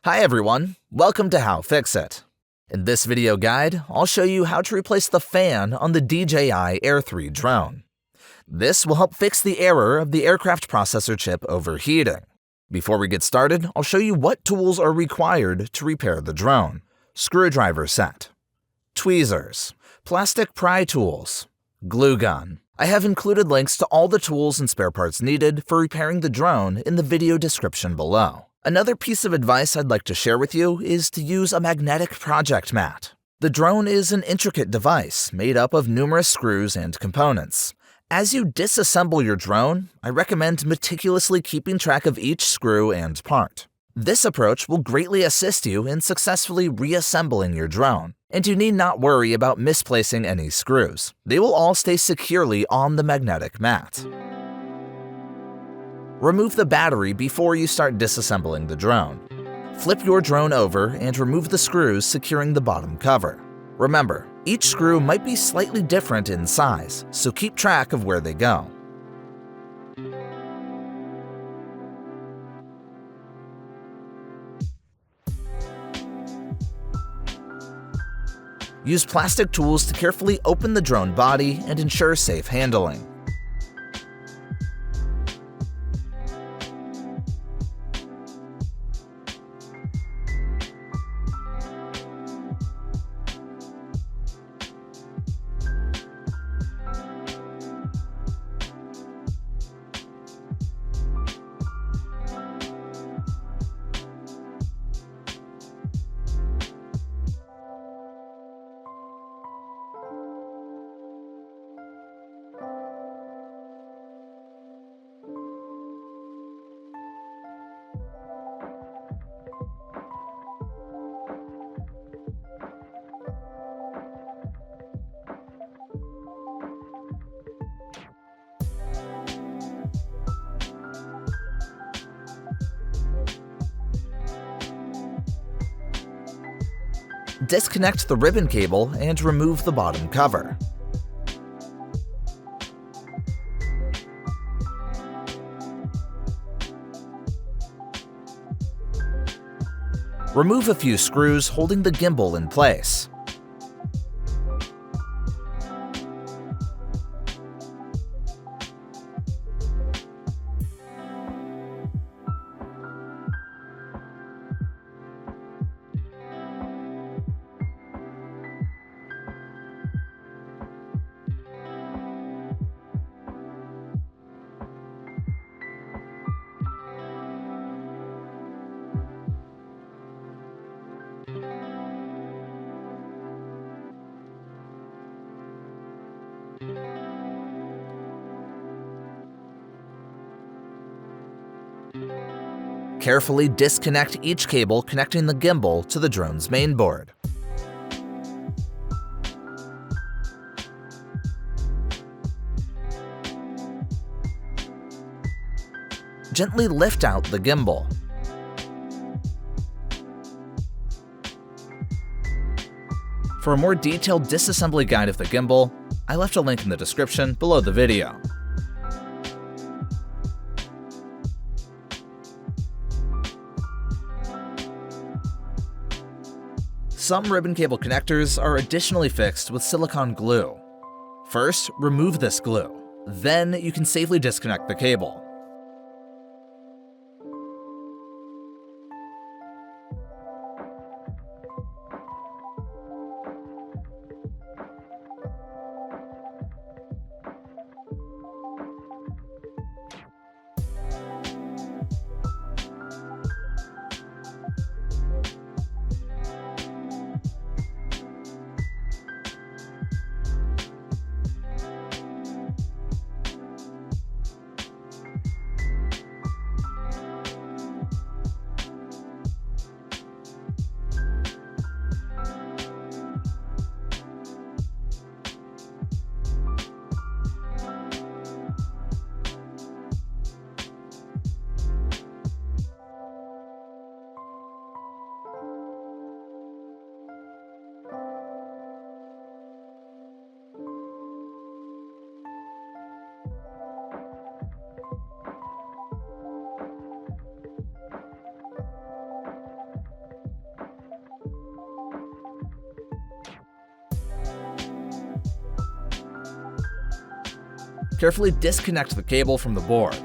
Hi everyone, welcome to How Fix It. In this video guide, I'll show you how to replace the fan on the DJI Air 3 drone. This will help fix the error of the aircraft processor chip overheating. Before we get started, I'll show you what tools are required to repair the drone. Screwdriver set, tweezers, plastic pry tools, glue gun. I have included links to all the tools and spare parts needed for repairing the drone in the video description below. Another piece of advice I'd like to share with you is to use a magnetic project mat. The drone is an intricate device made up of numerous screws and components. As you disassemble your drone, I recommend meticulously keeping track of each screw and part. This approach will greatly assist you in successfully reassembling your drone, and you need not worry about misplacing any screws. They will all stay securely on the magnetic mat. Remove the battery before you start disassembling the drone. Flip your drone over and remove the screws securing the bottom cover. Remember, each screw might be slightly different in size, so keep track of where they go. Use plastic tools to carefully open the drone body and ensure safe handling. Disconnect the ribbon cable and remove the bottom cover. Remove a few screws holding the gimbal in place. Carefully disconnect each cable connecting the gimbal to the drone's mainboard. Gently lift out the gimbal. For a more detailed disassembly guide of the gimbal, I left a link in the description below the video. Some ribbon cable connectors are additionally fixed with silicone glue. First, remove this glue. Then you can safely disconnect the cable. carefully disconnect the cable from the board.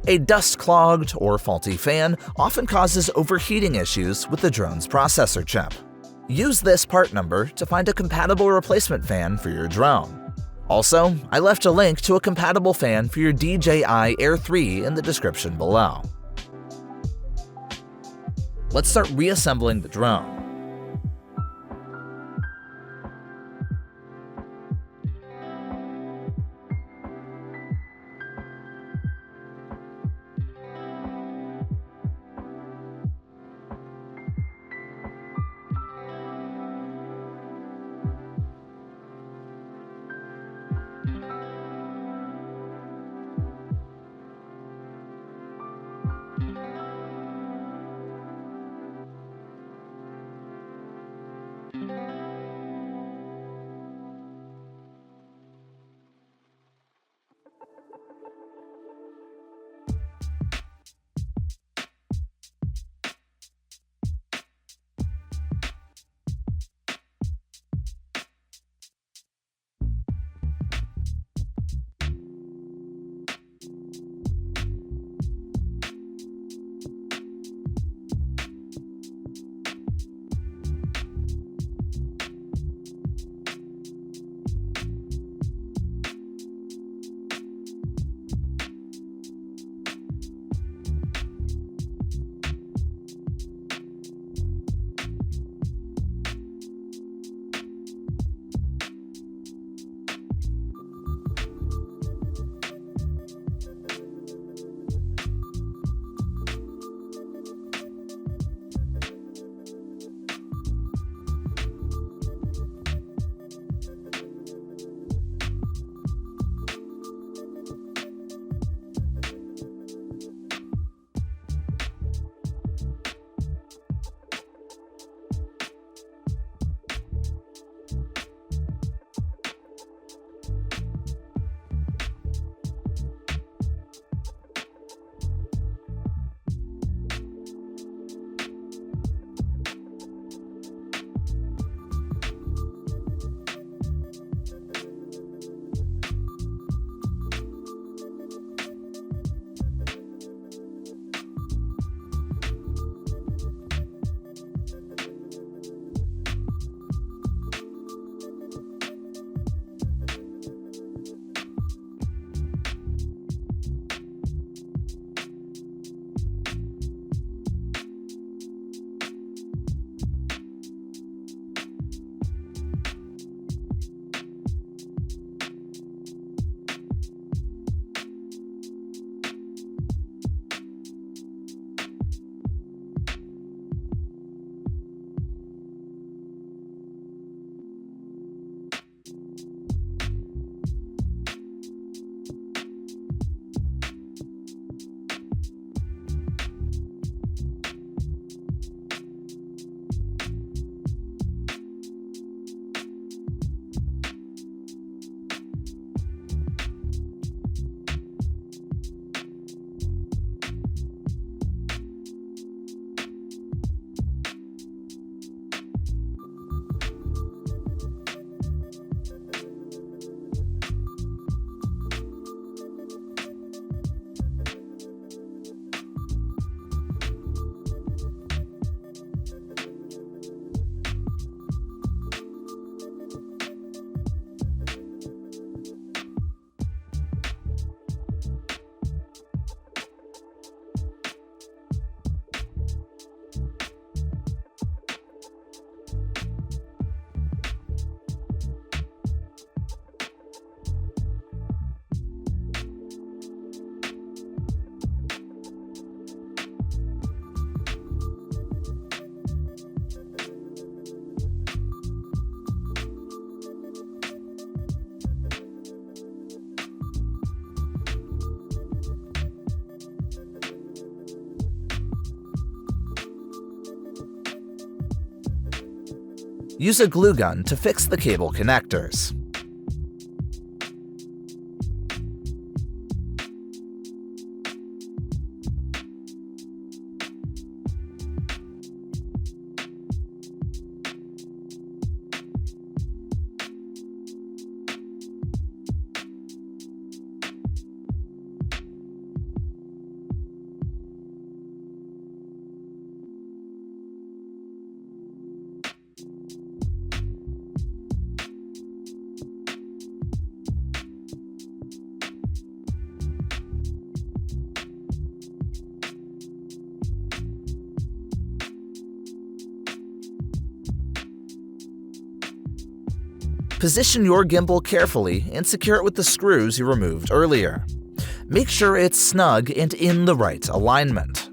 A dust-clogged or faulty fan often causes overheating issues with the drone's processor chip. Use this part number to find a compatible replacement fan for your drone. Also, I left a link to a compatible fan for your DJI Air 3 in the description below. Let's start reassembling the drone. Use a glue gun to fix the cable connectors. Position your gimbal carefully and secure it with the screws you removed earlier. Make sure it's snug and in the right alignment.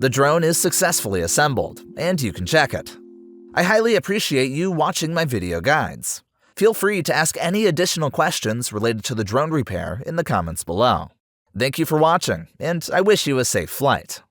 The drone is successfully assembled, and you can check it. I highly appreciate you watching my video guides. Feel free to ask any additional questions related to the drone repair in the comments below. Thank you for watching, and I wish you a safe flight.